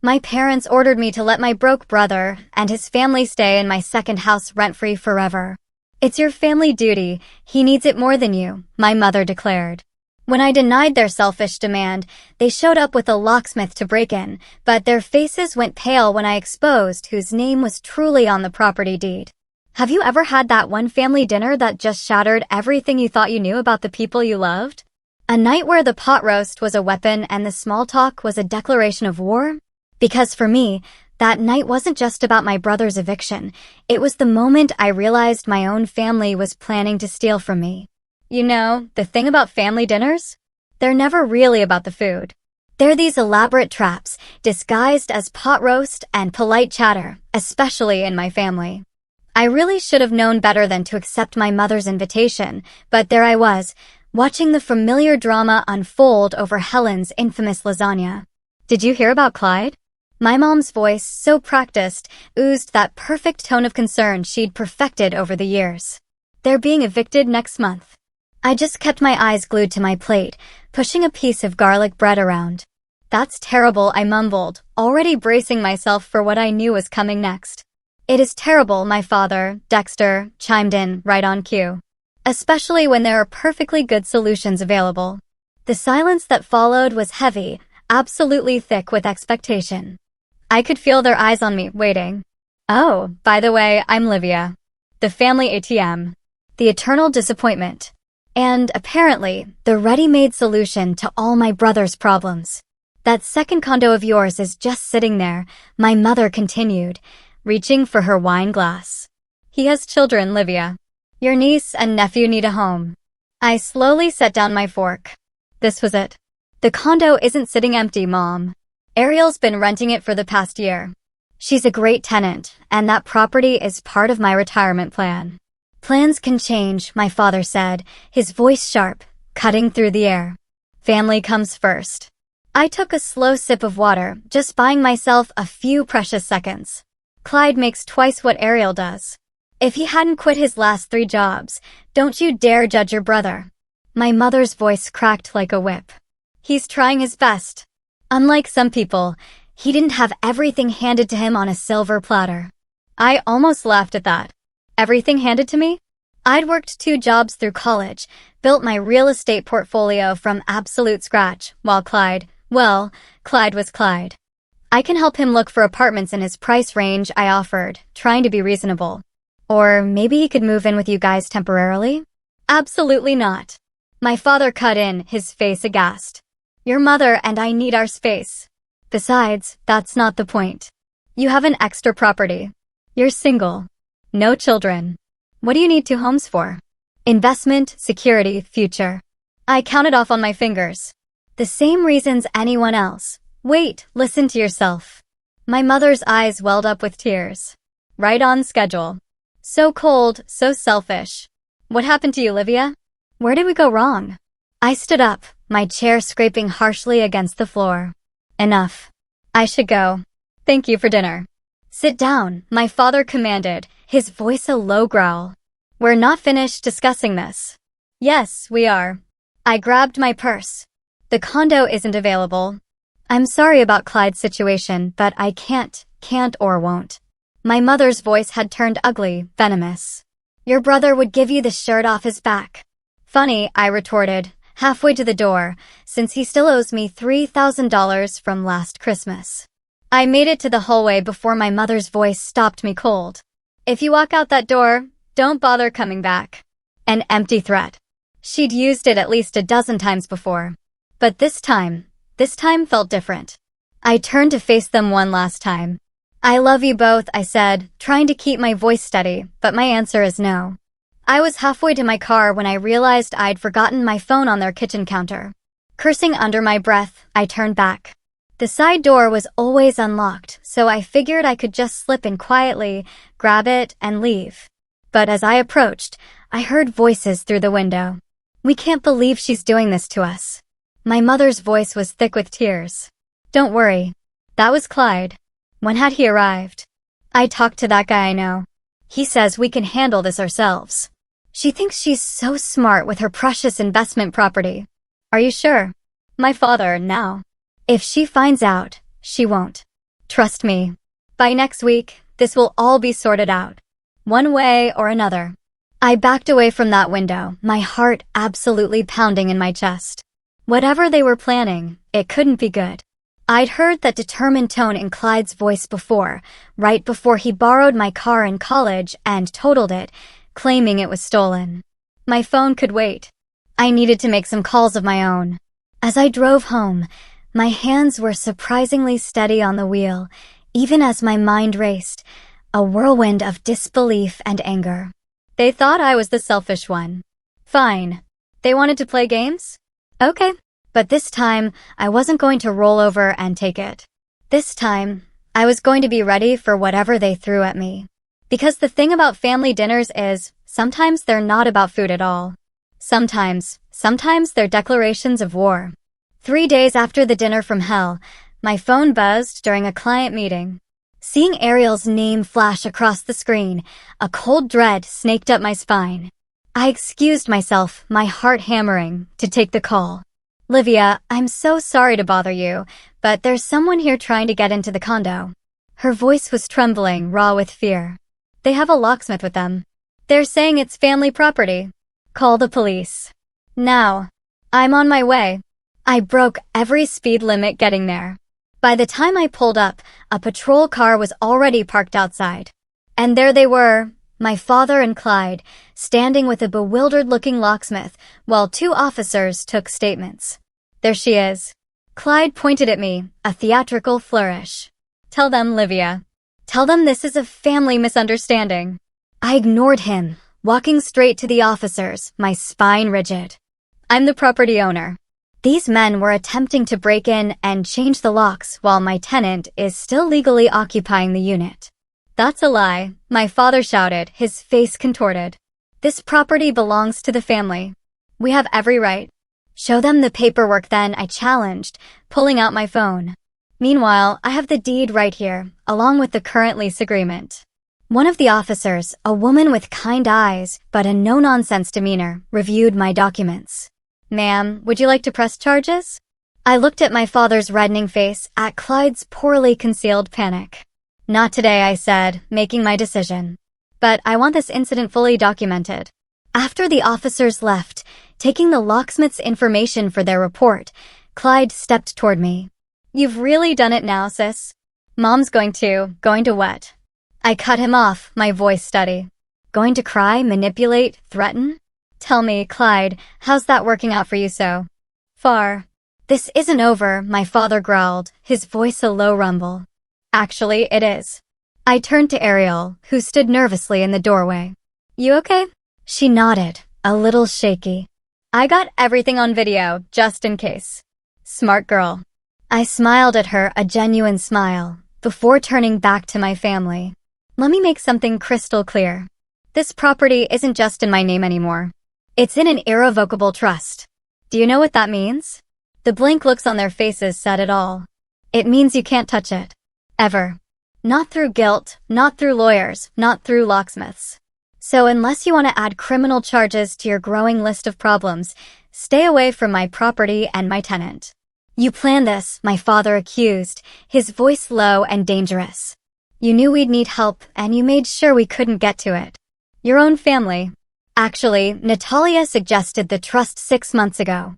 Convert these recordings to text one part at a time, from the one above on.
My parents ordered me to let my broke brother and his family stay in my second house rent-free forever. It's your family duty. He needs it more than you, my mother declared. When I denied their selfish demand, they showed up with a locksmith to break in, but their faces went pale when I exposed whose name was truly on the property deed. Have you ever had that one family dinner that just shattered everything you thought you knew about the people you loved? A night where the pot roast was a weapon and the small talk was a declaration of war? Because for me, that night wasn't just about my brother's eviction. It was the moment I realized my own family was planning to steal from me. You know, the thing about family dinners? They're never really about the food. They're these elaborate traps, disguised as pot roast and polite chatter, especially in my family. I really should have known better than to accept my mother's invitation, but there I was, watching the familiar drama unfold over Helen's infamous lasagna. Did you hear about Clyde? My mom's voice, so practiced, oozed that perfect tone of concern she'd perfected over the years. They're being evicted next month. I just kept my eyes glued to my plate, pushing a piece of garlic bread around. That's terrible, I mumbled, already bracing myself for what I knew was coming next. It is terrible, my father, Dexter, chimed in right on cue. Especially when there are perfectly good solutions available. The silence that followed was heavy, absolutely thick with expectation. I could feel their eyes on me, waiting. Oh, by the way, I'm Livia. The family ATM. The eternal disappointment. And, apparently, the ready-made solution to all my brother's problems. That second condo of yours is just sitting there, my mother continued, reaching for her wine glass. He has children, Livia. Your niece and nephew need a home. I slowly set down my fork. This was it. The condo isn't sitting empty, Mom. Ariel's been renting it for the past year. She's a great tenant, and that property is part of my retirement plan. Plans can change, my father said, his voice sharp, cutting through the air. Family comes first. I took a slow sip of water, just buying myself a few precious seconds. Clyde makes twice what Ariel does. If he hadn't quit his last 3 jobs, don't you dare judge your brother. My mother's voice cracked like a whip. He's trying his best. Unlike some people, he didn't have everything handed to him on a silver platter. I almost laughed at that. Everything handed to me? I'd worked 2 jobs through college, built my real estate portfolio from absolute scratch, while Clyde was Clyde. I can help him look for apartments in his price range, I offered, trying to be reasonable. Or maybe he could move in with you guys temporarily? Absolutely not. My father cut in, his face aghast. Your mother and I need our space. Besides, that's not the point. You have an extra property. You're single. No children. What do you need 2 homes for? Investment, security, future. I counted off on my fingers. The same reasons anyone else. Wait, listen to yourself. My mother's eyes welled up with tears. Right on schedule. So cold, so selfish. What happened to you, Livia? Where did we go wrong? I stood up, my chair scraping harshly against the floor. Enough. I should go. Thank you for dinner. Sit down, my father commanded, his voice a low growl. We're not finished discussing this. Yes, we are. I grabbed my purse. The condo isn't available. I'm sorry about Clyde's situation, but I can't or won't. My mother's voice had turned ugly, venomous. Your brother would give you the shirt off his back. Funny, I retorted, halfway to the door, since he still owes me $3,000 from last Christmas. I made it to the hallway before my mother's voice stopped me cold. If you walk out that door, don't bother coming back. An empty threat. She'd used it at least a dozen times before. But this time felt different. I turned to face them one last time. I love you both, I said, trying to keep my voice steady, but my answer is no. I was halfway to my car when I realized I'd forgotten my phone on their kitchen counter. Cursing under my breath, I turned back. The side door was always unlocked, so I figured I could just slip in quietly, grab it, and leave. But as I approached, I heard voices through the window. We can't believe she's doing this to us. My mother's voice was thick with tears. Don't worry. That was Clyde. When had he arrived? I talked to that guy I know. He says we can handle this ourselves. She thinks she's so smart with her precious investment property. Are you sure? My father, now. If she finds out, she won't. Trust me. By next week, this will all be sorted out. One way or another. I backed away from that window, my heart absolutely pounding in my chest. Whatever they were planning, it couldn't be good. I'd heard that determined tone in Clyde's voice before, right before he borrowed my car in college and totaled it, claiming it was stolen. My phone could wait. I needed to make some calls of my own. As I drove home, my hands were surprisingly steady on the wheel, even as my mind raced, a whirlwind of disbelief and anger. They thought I was the selfish one. Fine. They wanted to play games? Okay. But this time, I wasn't going to roll over and take it. This time, I was going to be ready for whatever they threw at me. Because the thing about family dinners is, sometimes they're not about food at all. Sometimes they're declarations of war. 3 days after the dinner from hell, my phone buzzed during a client meeting. Seeing Ariel's name flash across the screen, a cold dread snaked up my spine. I excused myself, my heart hammering, to take the call. Livia, I'm so sorry to bother you, but there's someone here trying to get into the condo. Her voice was trembling, raw with fear. They have a locksmith with them. They're saying it's family property. Call the police. Now. I'm on my way. I broke every speed limit getting there. By the time I pulled up, a patrol car was already parked outside. And there they were, my father and Clyde, standing with a bewildered-looking locksmith, while 2 officers took statements. There she is. Clyde pointed at me, a theatrical flourish. Tell them, Livia. Tell them this is a family misunderstanding. I ignored him, walking straight to the officers, my spine rigid. I'm the property owner. These men were attempting to break in and change the locks while my tenant is still legally occupying the unit. That's a lie, my father shouted, his face contorted. This property belongs to the family. We have every right. Show them the paperwork then, I challenged, pulling out my phone. Meanwhile, I have the deed right here, along with the current lease agreement. One of the officers, a woman with kind eyes but a no-nonsense demeanor, reviewed my documents. Ma'am, would you like to press charges? I looked at my father's reddening face, at Clyde's poorly concealed panic. Not today, I said, making my decision. But I want this incident fully documented. After the officers left, taking the locksmith's information for their report, Clyde stepped toward me. You've really done it now, sis. Mom's going to what? I cut him off, my voice steady. Going to cry, manipulate, threaten? Tell me, Clyde, how's that working out for you so far? This isn't over, my father growled, his voice a low rumble. Actually, it is. I turned to Ariel, who stood nervously in the doorway. You okay? She nodded, a little shaky. I got everything on video, just in case. Smart girl. I smiled at her, a genuine smile, before turning back to my family. Let me make something crystal clear. This property isn't just in my name anymore. It's in an irrevocable trust. Do you know what that means? The blank looks on their faces said it all. It means you can't touch it. Ever. Not through guilt, not through lawyers, not through locksmiths. So unless you want to add criminal charges to your growing list of problems, stay away from my property and my tenant. You planned this, my father accused, his voice low and dangerous. You knew we'd need help, and you made sure we couldn't get to it. Your own family. Actually, Natalia suggested the trust 6 months ago.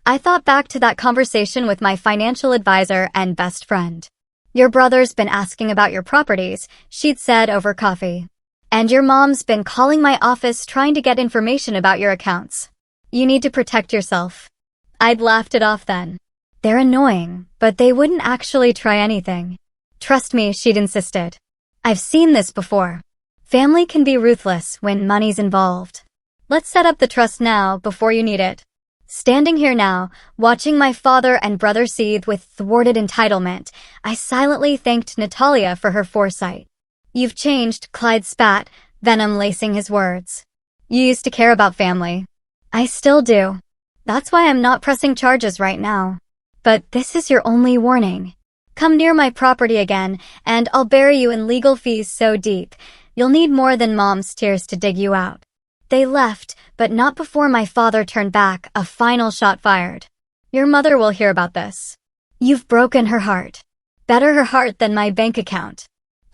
I thought back to that conversation with my financial advisor and best friend. Your brother's been asking about your properties, she'd said over coffee. And your mom's been calling my office trying to get information about your accounts. You need to protect yourself. I'd laughed it off then. They're annoying, but they wouldn't actually try anything. Trust me, she'd insisted. I've seen this before. Family can be ruthless when money's involved. Let's set up the trust now before you need it. Standing here now, watching my father and brother seethe with thwarted entitlement, I silently thanked Natalia for her foresight. You've changed, Clyde spat, venom lacing his words. You used to care about family. I still do. That's why I'm not pressing charges right now. But this is your only warning. Come near my property again, and I'll bury you in legal fees so deep, you'll need more than mom's tears to dig you out. They left, but not before my father turned back, a final shot fired. Your mother will hear about this. You've broken her heart. Better her heart than my bank account.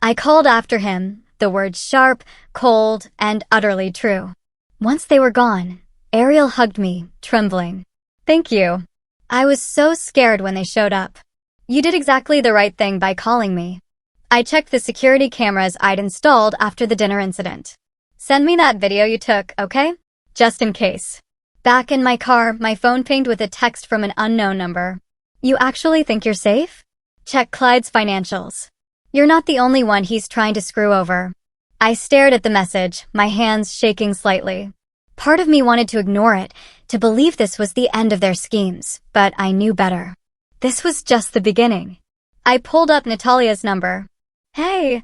I called after him, the words sharp, cold, and utterly true. Once they were gone, Ariel hugged me, trembling. Thank you. I was so scared when they showed up. You did exactly the right thing by calling me. I checked the security cameras I'd installed after the dinner incident. Send me that video you took, okay? Just in case. Back in my car, my phone pinged with a text from an unknown number. You actually think you're safe? Check Clyde's financials. You're not the only one he's trying to screw over. I stared at the message, my hands shaking slightly. Part of me wanted to ignore it, to believe this was the end of their schemes, but I knew better. This was just the beginning. I pulled up Natalia's number. Hey,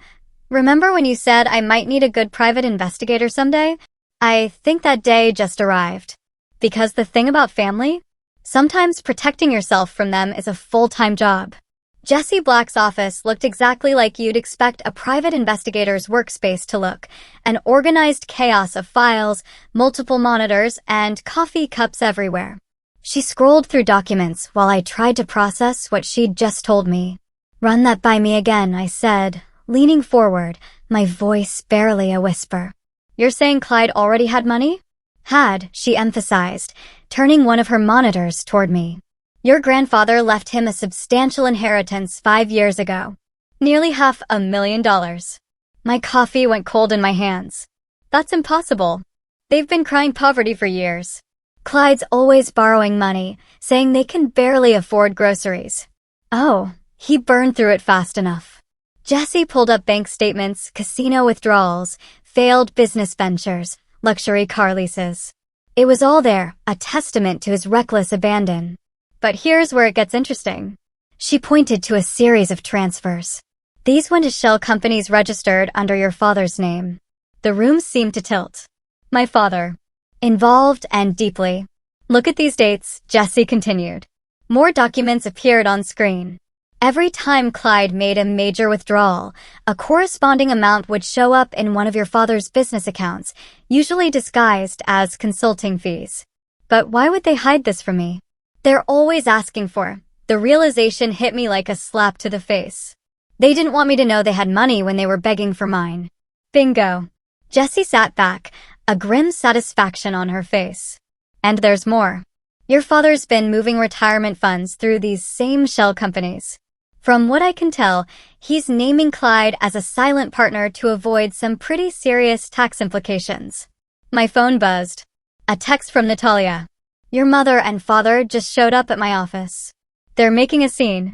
remember when you said I might need a good private investigator someday? I think that day just arrived. Because the thing about family? Sometimes protecting yourself from them is a full-time job. Jesse Black's office looked exactly like you'd expect a private investigator's workspace to look, an organized chaos of files, multiple monitors, and coffee cups everywhere. She scrolled through documents while I tried to process what she'd just told me. Run that by me again, I said, leaning forward, my voice barely a whisper. You're saying Clyde already had money? Had, she emphasized, turning one of her monitors toward me. Your grandfather left him a substantial inheritance 5 years ago. Nearly $500,000. My coffee went cold in my hands. That's impossible. They've been crying poverty for years. Clyde's always borrowing money, saying they can barely afford groceries. Oh, he burned through it fast enough. Jesse pulled up bank statements, casino withdrawals, failed business ventures, luxury car leases. It was all there, a testament to his reckless abandon. But here's where it gets interesting. She pointed to a series of transfers. These went to shell companies registered under your father's name. The room seemed to tilt. My father. Involved and deeply. Look at these dates, Jesse continued. More documents appeared on screen. Every time Clyde made a major withdrawal, a corresponding amount would show up in one of your father's business accounts, usually disguised as consulting fees. But why would they hide this from me? They're always asking for. The realization hit me like a slap to the face. They didn't want me to know they had money when they were begging for mine. Bingo. Jessie sat back, a grim satisfaction on her face. And there's more. Your father's been moving retirement funds through these same shell companies. From what I can tell, he's naming Clyde as a silent partner to avoid some pretty serious tax implications. My phone buzzed. A text from Natalia. Your mother and father just showed up at my office. They're making a scene.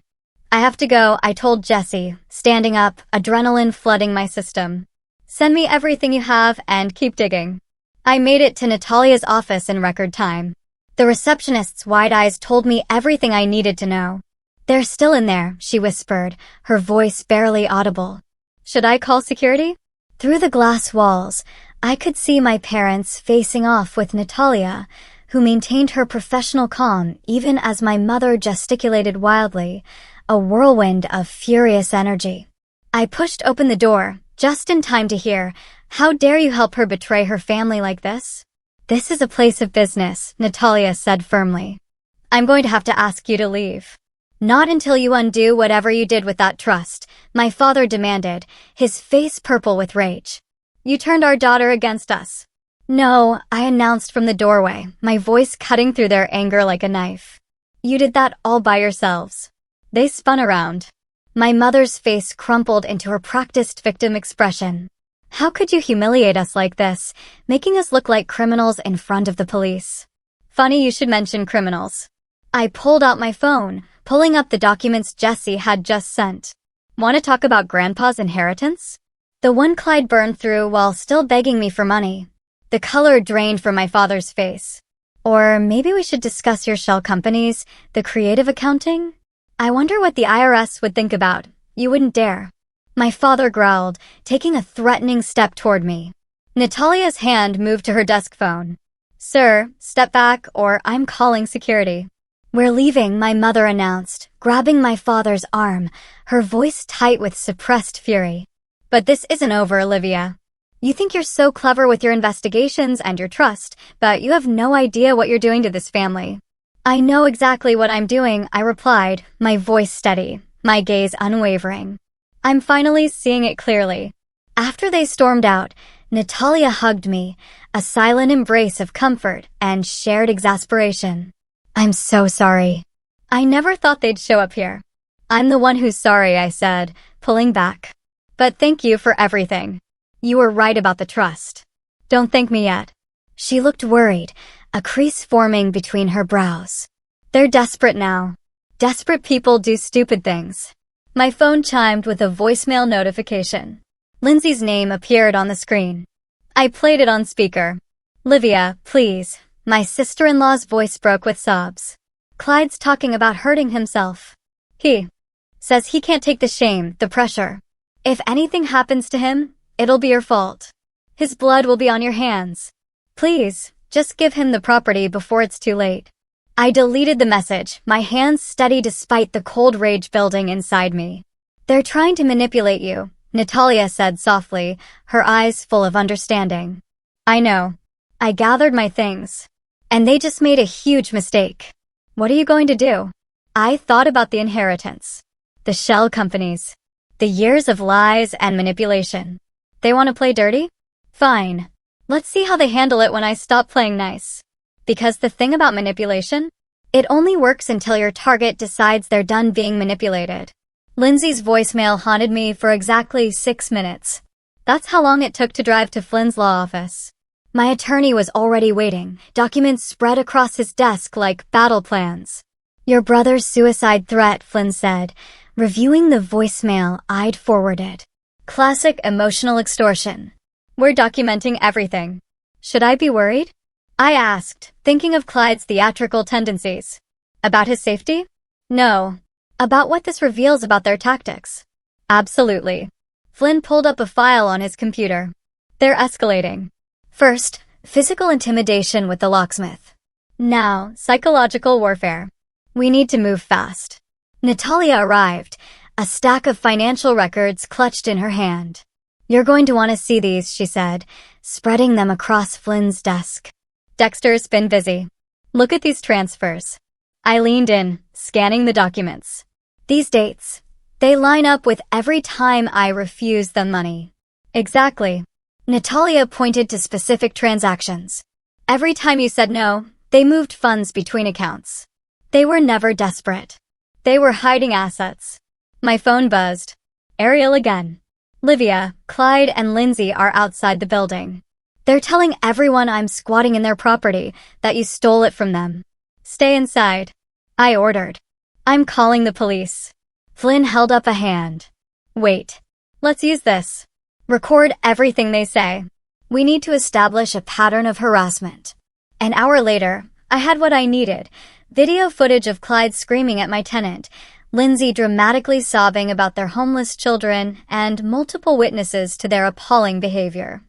I have to go, I told Jesse, standing up, adrenaline flooding my system. Send me everything you have and keep digging. I made it to Natalia's office in record time. The receptionist's wide eyes told me everything I needed to know. They're still in there, she whispered, her voice barely audible. Should I call security? Through the glass walls, I could see my parents facing off with Natalia, who maintained her professional calm even as my mother gesticulated wildly, a whirlwind of furious energy. I pushed open the door, just in time to hear, "How dare you help her betray her family like this?" "This is a place of business," Natalia said firmly. "I'm going to have to ask you to leave." "Not until you undo whatever you did with that trust," my father demanded, his face purple with rage. "You turned our daughter against us." "No," I announced from the doorway, my voice cutting through their anger like a knife. "You did that all by yourselves." They spun around. My mother's face crumpled into her practiced victim expression. "How could you humiliate us like this, making us look like criminals in front of the police?" "Funny you should mention criminals." I pulled out my phone, pulling up the documents Jesse had just sent. "Want to talk about Grandpa's inheritance?" The one Clyde burned through while still begging me for money. The color drained from my father's face. "Or maybe we should discuss your shell companies, the creative accounting? I wonder what the IRS would think about. You wouldn't dare." My father growled, taking a threatening step toward me. Natalia's hand moved to her desk phone. "Sir, step back or I'm calling security." "We're leaving," my mother announced, grabbing my father's arm, her voice tight with suppressed fury. "But this isn't over, Olivia. You think you're so clever with your investigations and your trust, but you have no idea what you're doing to this family." "I know exactly what I'm doing," I replied, my voice steady. my gaze unwavering. I'm finally seeing it clearly. After they stormed out, Natalia hugged me, a silent embrace of comfort and shared exasperation. I'm so sorry. I never thought they'd show up here. I'm the one who's sorry, I said, pulling back. But thank you for everything. You were right about the trust. Don't thank me yet. She looked worried, a crease forming between her brows. They're desperate now. Desperate people do stupid things. My phone chimed with a voicemail notification. Lindsay's name appeared on the screen. I played it on speaker. Livia, please. My sister-in-law's voice broke with sobs. Clyde's talking about hurting himself. He says he can't take the shame, the pressure. If anything happens to him, it'll be your fault. His blood will be on your hands. Please, just give him the property before it's too late. I deleted the message, my hands steady despite the cold rage building inside me. They're trying to manipulate you, Natalia said softly, her eyes full of understanding. I know. I gathered my things. And they just made a huge mistake. What are you going to do? I thought about the inheritance. The shell companies. The years of lies and manipulation. They want to play dirty? Fine. Let's see how they handle it when I stop playing nice. Because the thing about manipulation? It only works until your target decides they're done being manipulated. Lindsay's voicemail haunted me for exactly 6 minutes. That's how long it took to drive to Flynn's law office. My attorney was already waiting, documents spread across his desk like battle plans. Your brother's suicide threat, Flynn said, reviewing the voicemail I'd forwarded. Classic emotional extortion. We're documenting everything. Should I be worried? I asked, thinking of Clyde's theatrical tendencies. About his safety? No. About what this reveals about their tactics. Absolutely. Flynn pulled up a file on his computer. They're escalating. First, physical intimidation with the locksmith. Now, psychological warfare. We need to move fast. Natalia arrived, a stack of financial records clutched in her hand. You're going to want to see these, she said, spreading them across Flynn's desk. Dexter's been busy. Look at these transfers. I leaned in, scanning the documents. These dates, they line up with every time I refused them money. Exactly. Natalia pointed to specific transactions. Every time you said no, they moved funds between accounts. They were never desperate. They were hiding assets. My phone buzzed. Ariel again. Livia, Clyde, and Lindsay are outside the building. They're telling everyone I'm squatting in their property, that you stole it from them. Stay inside. I ordered. I'm calling the police. Flynn held up a hand. Wait. Let's use this. Record everything they say. We need to establish a pattern of harassment. An hour later, I had what I needed. Video footage of Clyde screaming at my tenant, Lindsay dramatically sobbing about their homeless children, and multiple witnesses to their appalling behavior.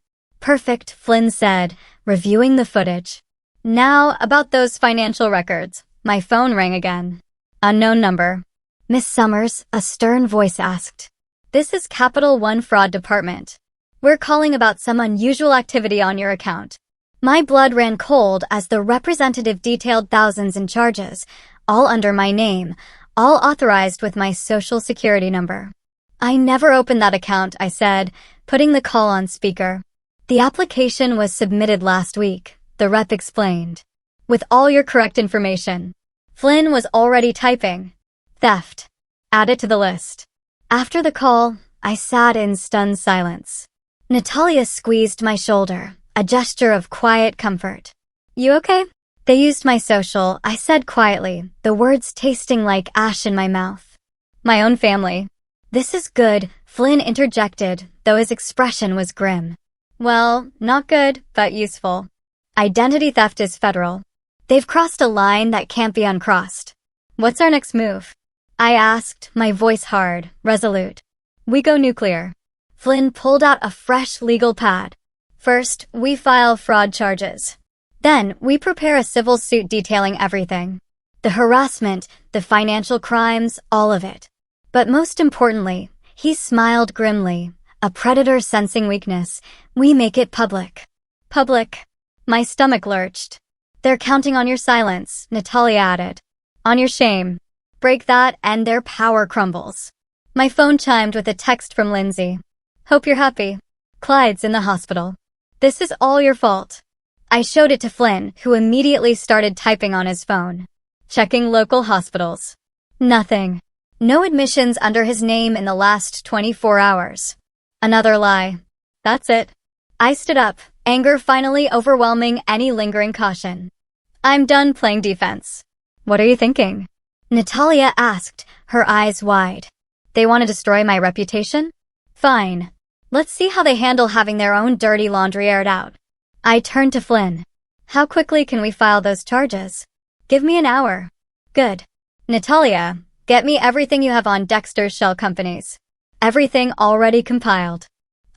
Perfect, Flynn said, reviewing the footage. Now, about those financial records. My phone rang again. Unknown number. Miss Summers, a stern voice asked. This is Capital One Fraud Department. We're calling about some unusual activity on your account. My blood ran cold as the representative detailed thousands in charges, all under my name, all authorized with my social security number. I never opened that account, I said, putting the call on speaker. The application was submitted last week, the rep explained. With all your correct information. Flynn was already typing. Theft. Add it to the list. After the call, I sat in stunned silence. Natalia squeezed my shoulder, a gesture of quiet comfort. You okay? They used my social, I said quietly, the words tasting like ash in my mouth. My own family. This is good, Flynn interjected, though his expression was grim. Well, not good, but useful. Identity theft is federal. They've crossed a line that can't be uncrossed. What's our next move? I asked, my voice hard, resolute. We go nuclear. Flynn pulled out a fresh legal pad. First, we file fraud charges. Then, we prepare a civil suit detailing everything. The harassment, the financial crimes, all of it. But most importantly, he smiled grimly, a predator sensing weakness, we make it public. Public. My stomach lurched. They're counting on your silence, Natalia added. On your shame. Break that and their power crumbles. My phone chimed with a text from Lindsay. Hope you're happy. Clyde's in the hospital. This is all your fault. I showed it to Flynn, who immediately started typing on his phone. Checking local hospitals. Nothing. No admissions under his name in the last 24 hours. Another lie. That's it. I stood up, anger finally overwhelming any lingering caution. I'm done playing defense. What are you thinking? Natalia asked, her eyes wide. They want to destroy my reputation? Fine. Let's see how they handle having their own dirty laundry aired out. I turned to Flynn. How quickly can we file those charges? Give me an hour. Good. Natalia, get me everything you have on Dexter's shell companies. Everything already compiled.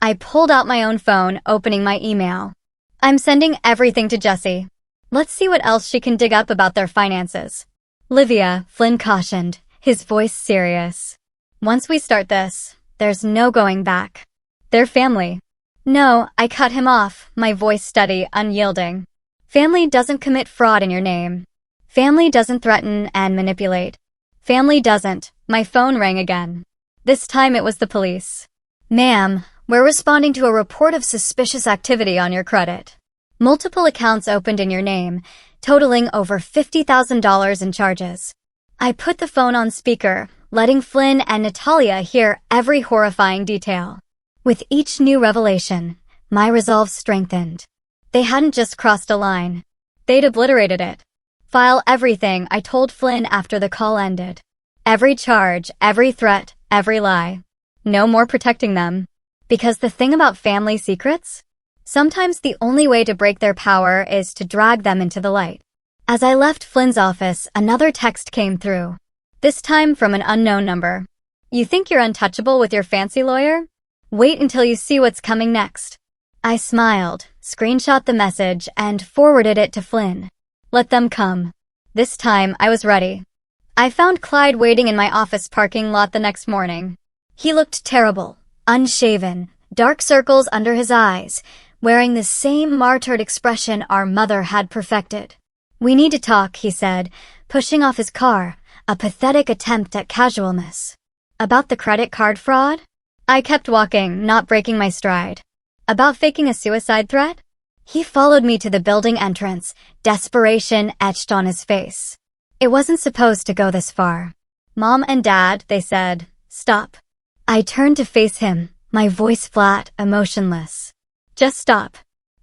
I pulled out my own phone, opening my email. I'm sending everything to Jessie. Let's see what else she can dig up about their finances. Livia, Flynn cautioned, his voice serious. Once we start this, there's no going back. They're family. No, I cut him off, my voice steady, unyielding. Family doesn't commit fraud in your name. Family doesn't threaten and manipulate. Family doesn't. My phone rang again. This time it was the police. Ma'am, we're responding to a report of suspicious activity on your credit. Multiple accounts opened in your name, totaling over $50,000 in charges. I put the phone on speaker, letting Flynn and Natalia hear every horrifying detail. With each new revelation, my resolve strengthened. They hadn't just crossed a line. They'd obliterated it. File everything, I told Flynn after the call ended. Every charge, every threat, every lie. No more protecting them. Because the thing about family secrets? Sometimes the only way to break their power is to drag them into the light. As I left Flynn's office, another text came through. This time from an unknown number. You think you're untouchable with your fancy lawyer? Wait until you see what's coming next. I smiled, screenshot the message, and forwarded it to Flynn. Let them come. This time, I was ready. I found Clyde waiting in my office parking lot the next morning. He looked terrible, unshaven, dark circles under his eyes, wearing the same martyred expression our mother had perfected. We need to talk, he said, pushing off his car, a pathetic attempt at casualness. About the credit card fraud? I kept walking, not breaking my stride. About faking a suicide threat? He followed me to the building entrance, desperation etched on his face. It wasn't supposed to go this far. Mom and Dad, they said, stop. I turned to face him, my voice flat, emotionless. Just stop.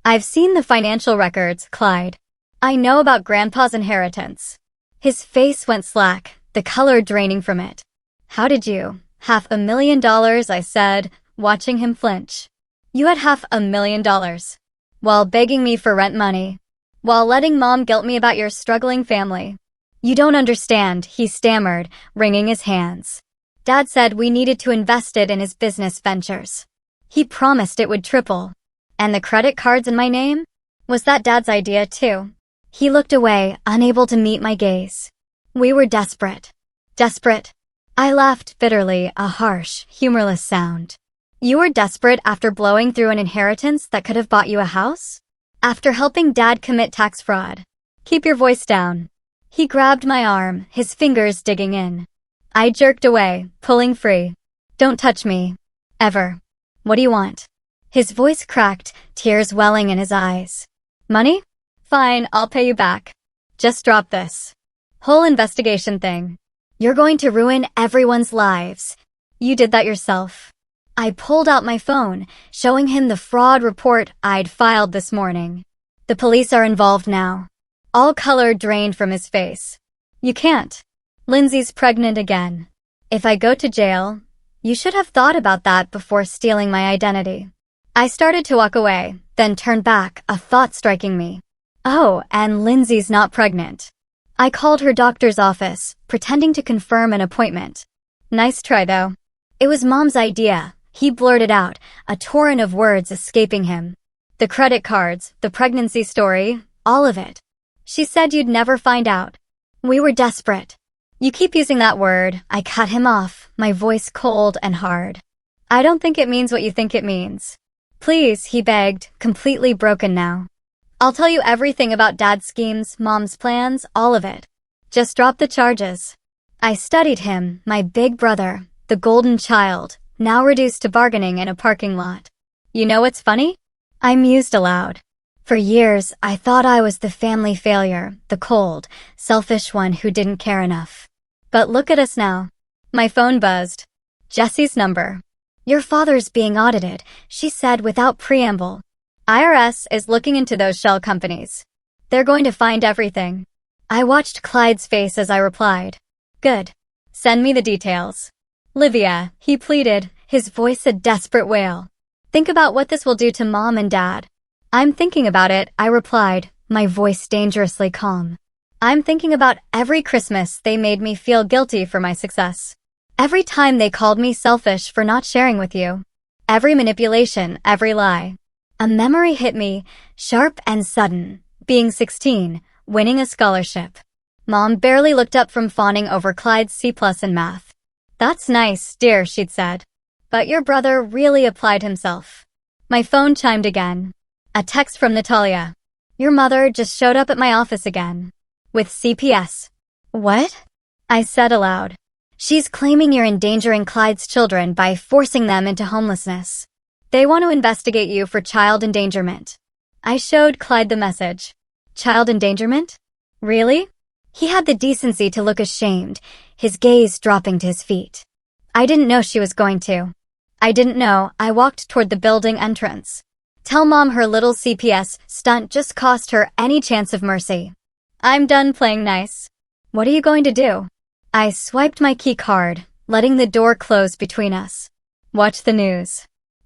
I've seen the financial records, Clyde. I know about Grandpa's inheritance. His face went slack, the color draining from it. How did you? $500,000, I said, watching him flinch. You had $500,000. While begging me for rent money. While letting Mom guilt me about your struggling family. You don't understand, he stammered, wringing his hands. Dad said we needed to invest it in his business ventures. He promised it would triple. And the credit cards in my name? Was that Dad's idea too? He looked away, unable to meet my gaze. We were desperate. Desperate. I laughed bitterly, a harsh, humorless sound. You were desperate after blowing through an inheritance that could have bought you a house? After helping Dad commit tax fraud? Keep your voice down. He grabbed my arm, his fingers digging in. I jerked away, pulling free. Don't touch me. Ever. What do you want? His voice cracked, tears welling in his eyes. Money? Fine, I'll pay you back. Just drop this whole investigation thing. You're going to ruin everyone's lives. You did that yourself. I pulled out my phone, showing him the fraud report I'd filed this morning. The police are involved now. All color drained from his face. You can't. Lindsay's pregnant again. If I go to jail, you should have thought about that before stealing my identity. I started to walk away, then turned back, a thought striking me. Oh, and Lindsay's not pregnant. I called her doctor's office, pretending to confirm an appointment. Nice try, though. It was Mom's idea, he blurted out, a torrent of words escaping him. The credit cards, the pregnancy story, all of it. She said you'd never find out. We were desperate. You keep using that word, I cut him off, my voice cold and hard. I don't think it means what you think it means. Please, he begged, completely broken now. I'll tell you everything about Dad's schemes, Mom's plans, all of it. Just drop the charges. I studied him, my big brother, the golden child, now reduced to bargaining in a parking lot. You know what's funny? I mused aloud. For years, I thought I was the family failure, the cold, selfish one who didn't care enough. But look at us now. My phone buzzed. Jessie's number. Your father's being audited, she said without preamble. IRS is looking into those shell companies. They're going to find everything. I watched Clyde's face as I replied. Good. Send me the details. Livia, he pleaded, his voice a desperate wail. Think about what this will do to Mom and Dad. I'm thinking about it, I replied, my voice dangerously calm. I'm thinking about every Christmas they made me feel guilty for my success. Every time they called me selfish for not sharing with you. Every manipulation, every lie. A memory hit me, sharp and sudden. Being 16, winning a scholarship. Mom barely looked up from fawning over Clyde's C+ in math. That's nice, dear, she'd said. But your brother really applied himself. My phone chimed again. A text from Natalia. Your mother just showed up at my office again. With CPS. What? I said aloud. She's claiming you're endangering Clyde's children by forcing them into homelessness. They want to investigate you for child endangerment. I showed Clyde the message. Child endangerment? Really? He had the decency to look ashamed, his gaze dropping to his feet. I didn't know she was going to. I didn't know. I walked toward the building entrance. Tell Mom her little CPS stunt just cost her any chance of mercy. I'm done playing nice. What are you going to do? I swiped my key card, letting the door close between us. Watch the news.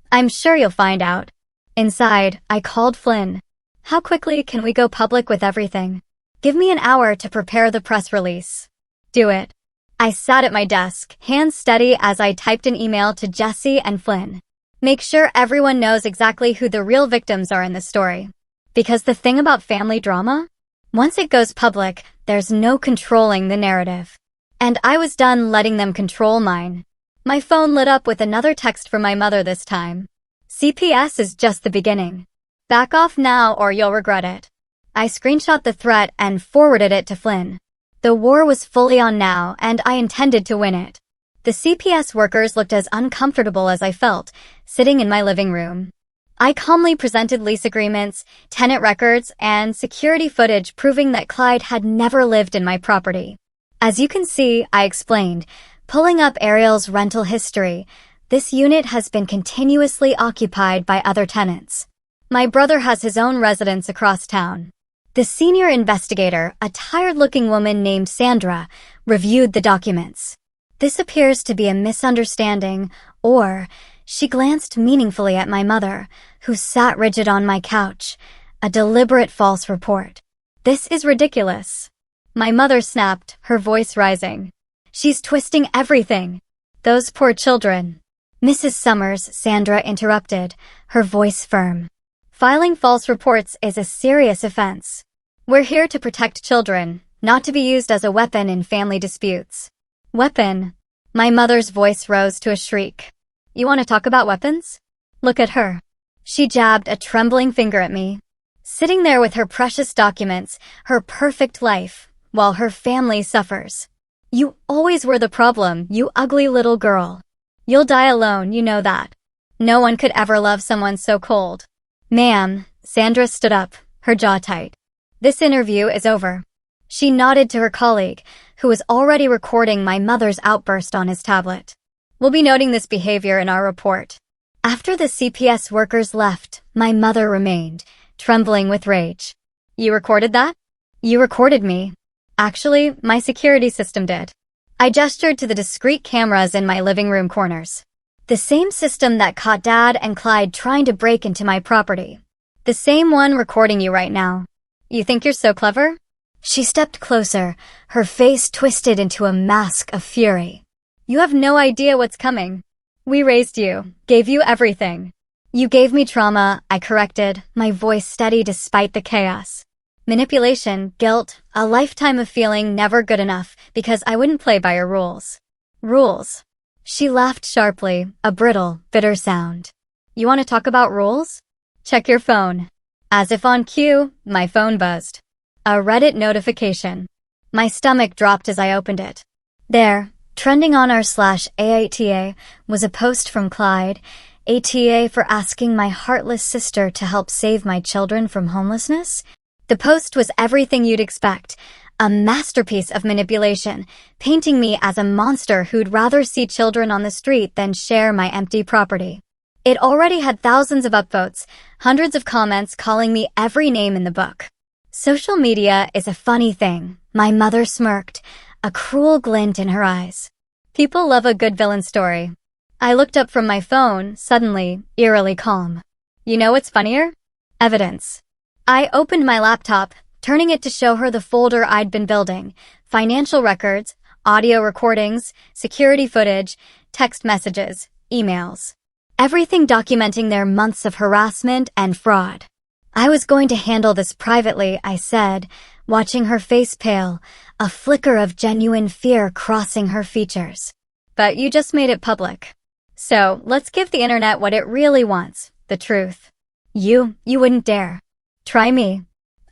I'm sure you'll find out. Inside, I called Flynn. How quickly can we go public with everything? Give me an hour to prepare the press release. Do it. I sat at my desk, hands steady as I typed an email to Jessie and Flynn. Make sure everyone knows exactly who the real victims are in the story. Because the thing about family drama? Once it goes public, there's no controlling the narrative. And I was done letting them control mine. My phone lit up with another text from my mother this time. CPS is just the beginning. Back off now or you'll regret it. I screenshot the threat and forwarded it to Flynn. The war was fully on now and I intended to win it. The CPS workers looked as uncomfortable as I felt, sitting in my living room. I calmly presented lease agreements, tenant records, and security footage proving that Clyde had never lived in my property. As you can see, I explained, pulling up Ariel's rental history, this unit has been continuously occupied by other tenants. My brother has his own residence across town. The senior investigator, a tired-looking woman named Sandra, reviewed the documents. This appears to be a misunderstanding, or she glanced meaningfully at my mother, who sat rigid on my couch, a deliberate false report. This is ridiculous. My mother snapped, her voice rising. She's twisting everything. Those poor children. Mrs. Summers, Sandra interrupted, her voice firm. Filing false reports is a serious offense. We're here to protect children, not to be used as a weapon in family disputes. Weapon. My mother's voice rose to a shriek. You want to talk about weapons? Look at her. She jabbed a trembling finger at me. Sitting there with her precious documents, her perfect life, while her family suffers. You always were the problem, you ugly little girl. You'll die alone, you know that. No one could ever love someone so cold. Ma'am, Sandra stood up, her jaw tight. This interview is over. She nodded to her colleague, who was already recording my mother's outburst on his tablet. We'll be noting this behavior in our report. After the CPS workers left, my mother remained, trembling with rage. You recorded that? You recorded me. Actually, my security system did. I gestured to the discreet cameras in my living room corners. The same system that caught Dad and Clyde trying to break into my property. The same one recording you right now. You think you're so clever? She stepped closer, her face twisted into a mask of fury. You have no idea what's coming. We raised you, gave you everything. You gave me trauma, I corrected, my voice steady despite the chaos. Manipulation, guilt, a lifetime of feeling never good enough because I wouldn't play by your rules. Rules. She laughed sharply, a brittle, bitter sound. You want to talk about rules? Check your phone. As if on cue, my phone buzzed. A Reddit notification. My stomach dropped as I opened it. There, trending on r/aita, was a post from Clyde, ATA for asking my heartless sister to help save my children from homelessness. The post was everything you'd expect, a masterpiece of manipulation, painting me as a monster who'd rather see children on the street than share my empty property. It already had thousands of upvotes, hundreds of comments calling me every name in the book. Social media is a funny thing. My mother smirked, a cruel glint in her eyes. People love a good villain story. I looked up from my phone, suddenly, eerily calm. You know what's funnier? Evidence. I opened my laptop, turning it to show her the folder I'd been building. Financial records, audio recordings, security footage, text messages, emails. Everything documenting their months of harassment and fraud. I was going to handle this privately, I said, watching her face pale, a flicker of genuine fear crossing her features. But you just made it public. So, let's give the internet what it really wants, the truth. You wouldn't dare. Try me.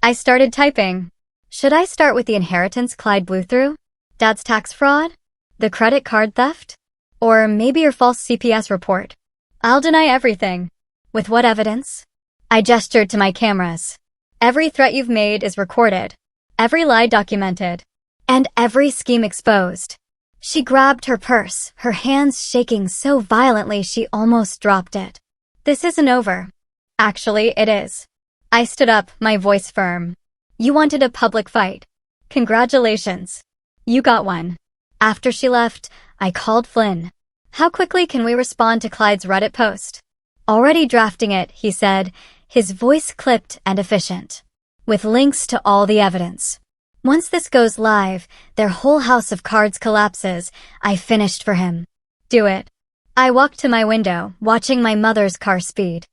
I started typing. Should I start with the inheritance Clyde blew through? Dad's tax fraud? The credit card theft? Or maybe your false CPS report? I'll deny everything. With what evidence? I gestured to my cameras. Every threat you've made is recorded. Every lie documented. And every scheme exposed. She grabbed her purse, her hands shaking so violently she almost dropped it. This isn't over. Actually, it is. I stood up, my voice firm. You wanted a public fight. Congratulations. You got one. After she left, I called Flynn. How quickly can we respond to Clyde's Reddit post? Already drafting it, he said, his voice clipped and efficient. With links to all the evidence. Once this goes live, their whole house of cards collapses. I finished for him. Do it. I walked to my window, watching my mother's car speed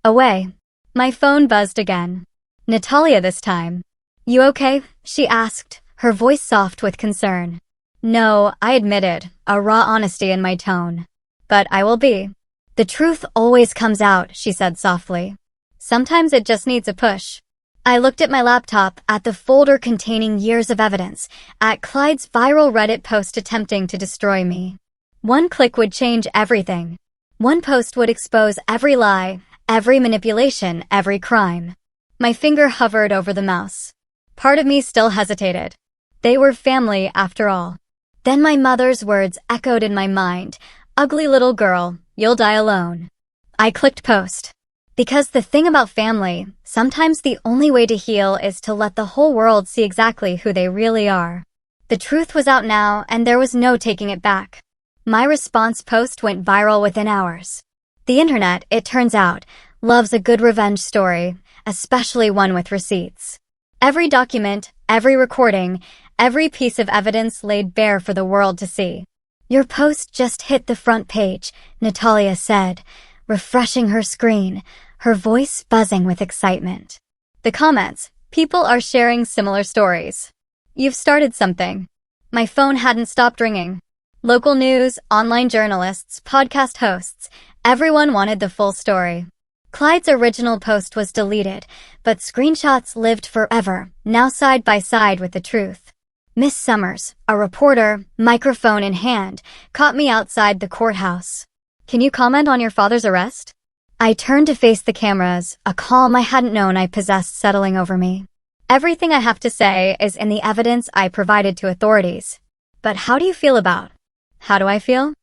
away. My phone buzzed again. Natalia this time. You okay? She asked, her voice soft with concern. No, I admitted, a raw honesty in my tone. But I will be. The truth always comes out, she said softly. Sometimes it just needs a push. I looked at my laptop, at the folder containing years of evidence, at Clyde's viral Reddit post attempting to destroy me. One click would change everything. One post would expose every lie, every manipulation, every crime. My finger hovered over the mouse. Part of me still hesitated. They were family after all. Then my mother's words echoed in my mind. Ugly little girl, you'll die alone. I clicked post. Because the thing about family, sometimes the only way to heal is to let the whole world see exactly who they really are. The truth was out now, and there was no taking it back. My response post went viral within hours. The internet, it turns out, loves a good revenge story, especially one with receipts. Every document, every recording, every piece of evidence laid bare for the world to see. Your post just hit the front page, Natalia said, refreshing her screen, her voice buzzing with excitement. The comments, people are sharing similar stories. You've started something. My phone hadn't stopped ringing. Local news, online journalists, podcast hosts, everyone wanted the full story. Clyde's original post was deleted, but screenshots lived forever, now side by side with the truth. Miss Summers, a reporter, microphone in hand, caught me outside the courthouse. Can you comment on your father's arrest? I turned to face the cameras, a calm I hadn't known I possessed settling over me. Everything I have to say is in the evidence I provided to authorities. But how do you feel about? How do I feel?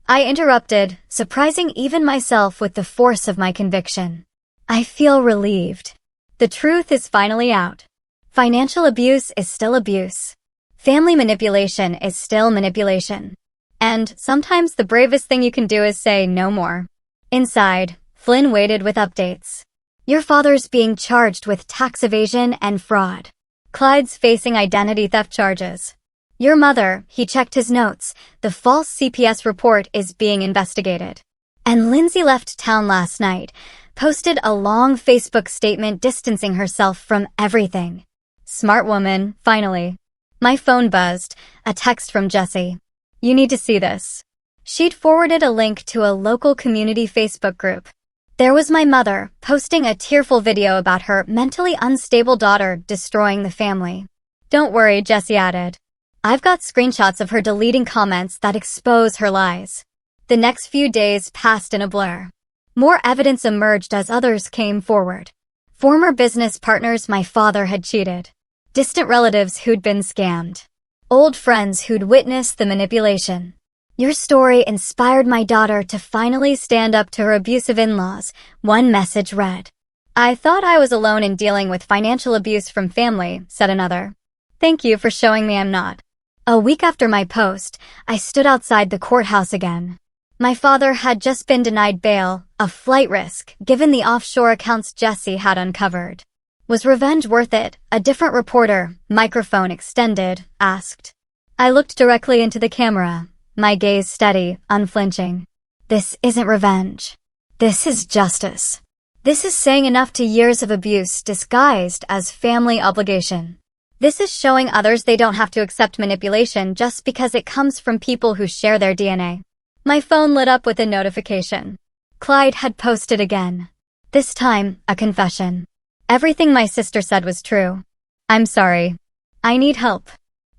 I interrupted, surprising even myself with the force of my conviction. I feel relieved. The truth is finally out. Financial abuse is still abuse. Family manipulation is still manipulation. And sometimes the bravest thing you can do is say no more. Inside, Flynn waited with updates. Your father's being charged with tax evasion and fraud. Clyde's facing identity theft charges. Your mother, he checked his notes, the false CPS report is being investigated. And Lindsay left town last night, posted a long Facebook statement distancing herself from everything. Smart woman, finally. My phone buzzed, a text from Jessie. You need to see this. She'd forwarded a link to a local community Facebook group. There was my mother, posting a tearful video about her mentally unstable daughter destroying the family. Don't worry, Jessie added. I've got screenshots of her deleting comments that expose her lies. The next few days passed in a blur. More evidence emerged as others came forward. Former business partners my father had cheated. Distant relatives who'd been scammed. Old friends who'd witnessed the manipulation. Your story inspired my daughter to finally stand up to her abusive in-laws, one message read. I thought I was alone in dealing with financial abuse from family, said another. Thank you for showing me I'm not. A week after my post, I stood outside the courthouse again. My father had just been denied bail, a flight risk, given the offshore accounts Jesse had uncovered. Was revenge worth it? A different reporter, microphone extended, asked. I looked directly into the camera, my gaze steady, unflinching. This isn't revenge. This is justice. This is saying enough to years of abuse disguised as family obligation. This is showing others they don't have to accept manipulation just because it comes from people who share their DNA. My phone lit up with a notification. Clyde had posted again. This time, a confession. Everything my sister said was true. I'm sorry. I need help.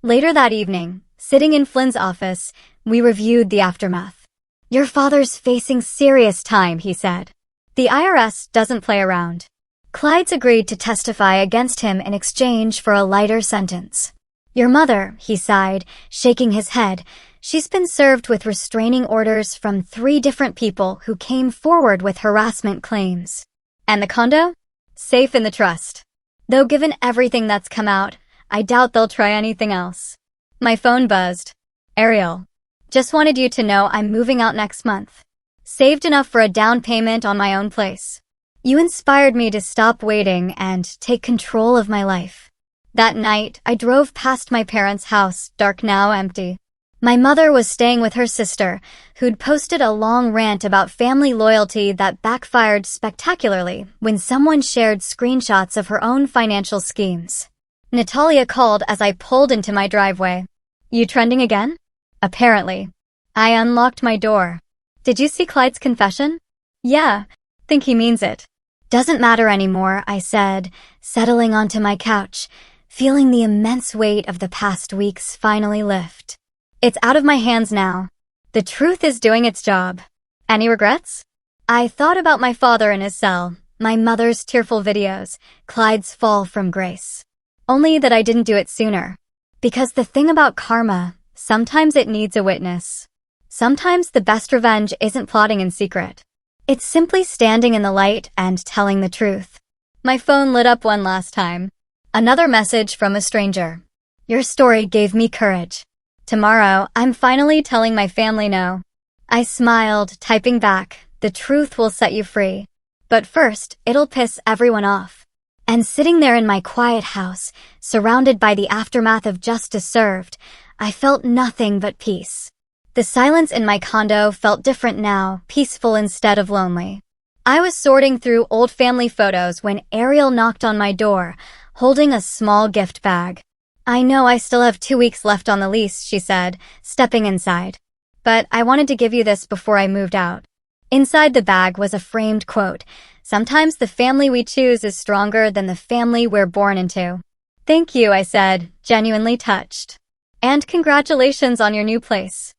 Later that evening, sitting in Flynn's office, we reviewed the aftermath. Your father's facing serious time, he said. The IRS doesn't play around. Clyde's agreed to testify against him in exchange for a lighter sentence. Your mother, he sighed, shaking his head, she's been served with restraining orders from 3 different people who came forward with harassment claims. And the condo? Safe in the trust. Though given everything that's come out, I doubt they'll try anything else. My phone buzzed. Ariel. Just wanted you to know I'm moving out next month. Saved enough for a down payment on my own place. You inspired me to stop waiting and take control of my life. That night, I drove past my parents' house, dark now empty. My mother was staying with her sister, who'd posted a long rant about family loyalty that backfired spectacularly when someone shared screenshots of her own financial schemes. Natalia called as I pulled into my driveway. You trending again? Apparently. I unlocked my door. Did you see Clyde's confession? Yeah, think he means it. Doesn't matter anymore, I said, settling onto my couch, feeling the immense weight of the past weeks finally lift. It's out of my hands now. The truth is doing its job. Any regrets? I thought about my father in his cell, my mother's tearful videos, Clyde's fall from grace. Only that I didn't do it sooner. Because the thing about karma, sometimes it needs a witness. Sometimes the best revenge isn't plotting in secret. It's simply standing in the light and telling the truth. My phone lit up one last time. Another message from a stranger. Your story gave me courage. Tomorrow, I'm finally telling my family no. I smiled, typing back, the truth will set you free. But first, it'll piss everyone off. And sitting there in my quiet house, surrounded by the aftermath of justice served, I felt nothing but peace. The silence in my condo felt different now, peaceful instead of lonely. I was sorting through old family photos when Ariel knocked on my door, holding a small gift bag. I know I still have 2 weeks left on the lease, she said, stepping inside. But I wanted to give you this before I moved out. Inside the bag was a framed quote, sometimes the family we choose is stronger than the family we're born into. Thank you, I said, genuinely touched. And congratulations on your new place.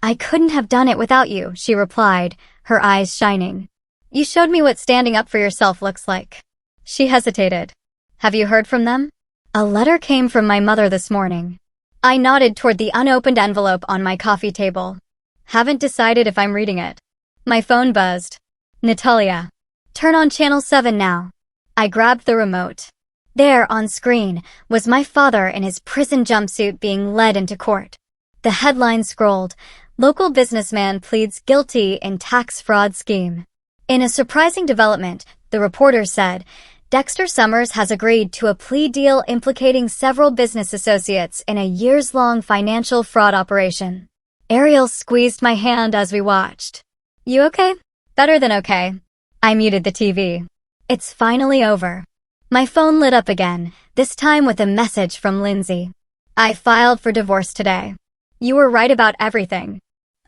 I couldn't have done it without you, she replied, her eyes shining. You showed me what standing up for yourself looks like. She hesitated. Have you heard from them? A letter came from my mother this morning. I nodded toward the unopened envelope on my coffee table. Haven't decided if I'm reading it. My phone buzzed. Natalia. Turn on channel 7 now. I grabbed the remote. There, on screen, was my father in his prison jumpsuit being led into court. The headline scrolled, Local businessman pleads guilty in tax fraud scheme. In a surprising development, the reporter said, Dexter Summers has agreed to a plea deal implicating several business associates in a years-long financial fraud operation. Ariel squeezed my hand as we watched. You okay? Better than okay. I muted the TV. It's finally over. My phone lit up again, this time with a message from Lindsay. I filed for divorce today. You were right about everything.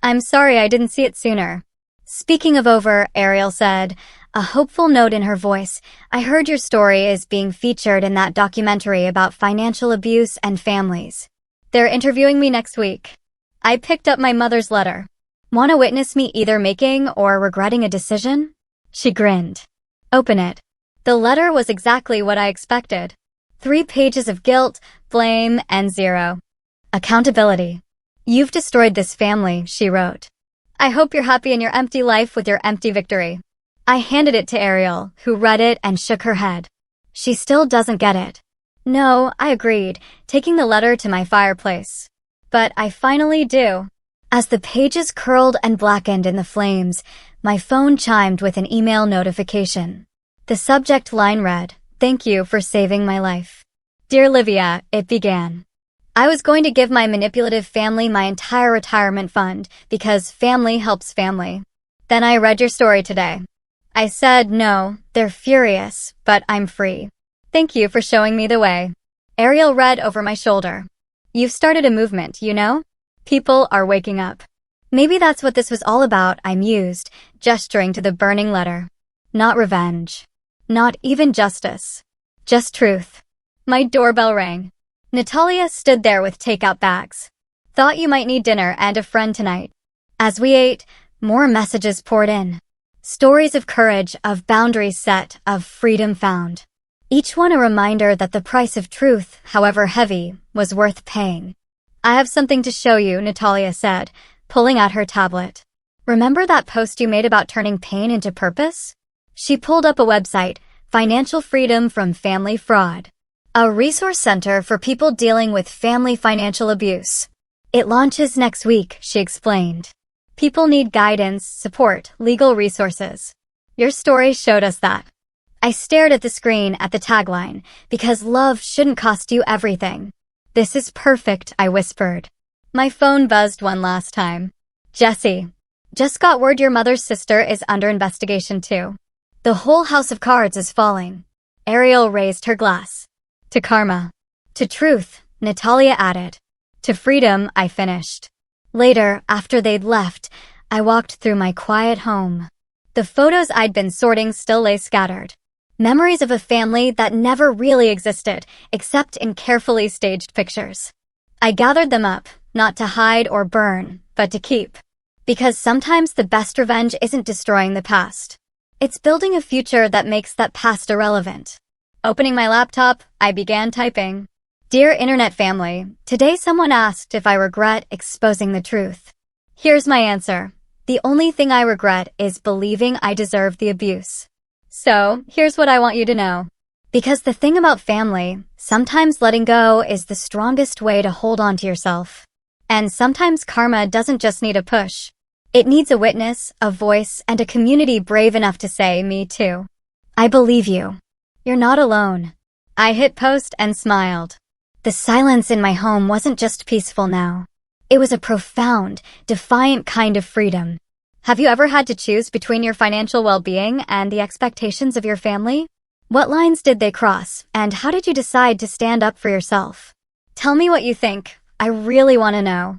I'm sorry I didn't see it sooner. Speaking of over, Ariel said, a hopeful note in her voice, I heard your story is being featured in that documentary about financial abuse and families. They're interviewing me next week. I picked up my mother's letter. Want to witness me either making or regretting a decision? She grinned. Open it. The letter was exactly what I expected. 3 pages of guilt, blame, and 0 accountability. You've destroyed this family, she wrote. I hope you're happy in your empty life with your empty victory. I handed it to Ariel, who read it and shook her head. She still doesn't get it. No, I agreed, taking the letter to my fireplace. But I finally do. As the pages curled and blackened in the flames, my phone chimed with an email notification. The subject line read, "Thank you for saving my life." Dear Livia, it began. I was going to give my manipulative family my entire retirement fund because family helps family. Then I read your story today. I said, no, they're furious, but I'm free. Thank you for showing me the way. Ariel read over my shoulder. You've started a movement, you know? People are waking up. Maybe that's what this was all about, I mused, gesturing to the burning letter. Not revenge. Not even justice. Just truth. My doorbell rang. Natalia stood there with takeout bags. Thought you might need dinner and a friend tonight. As we ate, more messages poured in. Stories of courage, of boundaries set, of freedom found. Each one a reminder that the price of truth, however heavy, was worth paying. I have something to show you, Natalia said, pulling out her tablet. Remember that post you made about turning pain into purpose? She pulled up a website, Financial Freedom from Family Fraud. A resource center for people dealing with family financial abuse. It launches next week, she explained. People need guidance, support, legal resources. Your story showed us that. I stared at the screen at the tagline, because love shouldn't cost you everything. This is perfect, I whispered. My phone buzzed one last time. Jesse. Just got word your mother's sister is under investigation too. The whole house of cards is falling. Ariel raised her glass. To karma. To truth, Natalia added. To freedom, I finished. Later, after they'd left, I walked through my quiet home. The photos I'd been sorting still lay scattered. Memories of a family that never really existed, except in carefully staged pictures. I gathered them up, not to hide or burn, but to keep. Because sometimes the best revenge isn't destroying the past. It's building a future that makes that past irrelevant. Opening my laptop, I began typing. Dear Internet family, today someone asked if I regret exposing the truth. Here's my answer. The only thing I regret is believing I deserve the abuse. So, here's what I want you to know. Because the thing about family, sometimes letting go is the strongest way to hold on to yourself. And sometimes karma doesn't just need a push. It needs a witness, a voice, and a community brave enough to say, me too. I believe you. You're not alone. I hit post and smiled. The silence in my home wasn't just peaceful now. It was a profound, defiant kind of freedom. Have you ever had to choose between your financial well-being and the expectations of your family? What lines did they cross, and how did you decide to stand up for yourself? Tell me what you think. I really want to know.